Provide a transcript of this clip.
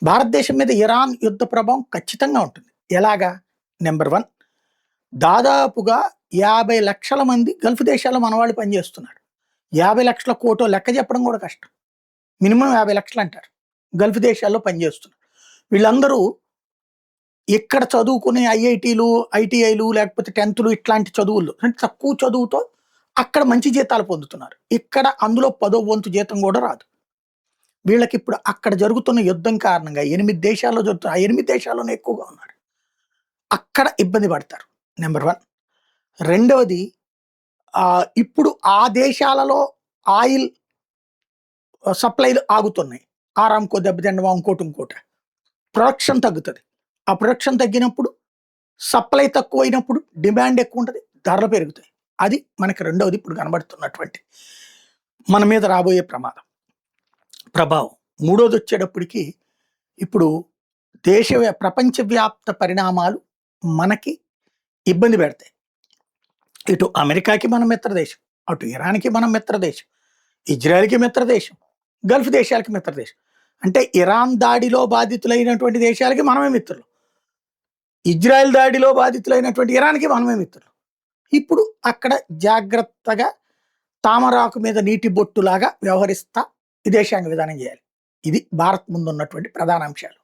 భారతదేశం మీద ఇరాన్ యుద్ధ ప్రభావం ఖచ్చితంగా ఉంటుంది. ఎలాగా? నెంబర్ 1, దాదాపుగా 50 లక్షల మంది గల్ఫ్ దేశాల్లో మనవాళ్ళు పనిచేస్తున్నారు. 50 లక్షల కోటో లెక్క చెప్పడం కూడా కష్టం. మినిమం 50 లక్షలు అంటారు. గల్ఫ్ దేశాల్లో పనిచేస్తున్నారు. వీళ్ళందరూ ఇక్కడ చదువుకునే ఐఐటీలు, ఐటీఐలు లేకపోతే 10థ్‌లు ఇట్లాంటి చదువుల్లో అంటే తక్కువ చదువుతో అక్కడ మంచి జీతాలు పొందుతున్నారు. ఇక్కడ అందులో 10వ వంతు జీతం కూడా రాదు. వీళ్ళకిప్పుడు అక్కడ జరుగుతున్న యుద్ధం కారణంగా 8 దేశాల్లో జరుగుతున్న ఆ 8 దేశాల్లోనే ఎక్కువగా ఉన్నారు. అక్కడ ఇబ్బంది పడతారు. నెంబర్ 1. రెండవది ఇప్పుడు ఆ దేశాలలో ఆయిల్ సప్లైలు ఆగుతున్నాయి. ఆరామ్‌కో దెబ్బతినడమో ఇంకోటి. ప్రొడక్షన్ తగ్గుతది. ఆ ప్రొడక్షన్ తగ్గినప్పుడు సప్లై తక్కువైనప్పుడు డిమాండ్ ఎక్కువుంటది. ధరలు పెరుగుతాయి. అది మనకి రెండవది ఇప్పుడు కనబడుతున్నటువంటి మన మీద రాబోయే ప్రభావం. మూడోదొచ్చేటప్పటికి ఇప్పుడు ప్రపంచవ్యాప్త పరిణామాలు మనకి ఇబ్బంది పెడతాయి. ఇటు అమెరికాకి మనం మిత్రదేశం, అటు ఇరాన్‌కి మనం మిత్రదేశం, ఇజ్రాయెల్‌కి మిత్రదేశం, గల్ఫ్ దేశాలకి మిత్రదేశం. అంటే ఇరాన్ దాడిలో బాధితులైనటువంటి దేశాలకి మనమే మిత్రులు. ఇజ్రాయెల్ దాడిలో బాధితులైనటువంటి ఇరాన్‌కి మనమే మిత్రులు. ఇప్పుడు అక్కడ జాగ్రత్తగా తామరాకు మీద నీటి బొట్టులాగా వ్యవహరిస్తా విదేశాంగ విధానం చేయాలి. ఇది భారత్ ముందున్నటువంటి ప్రధాన అంశాలు.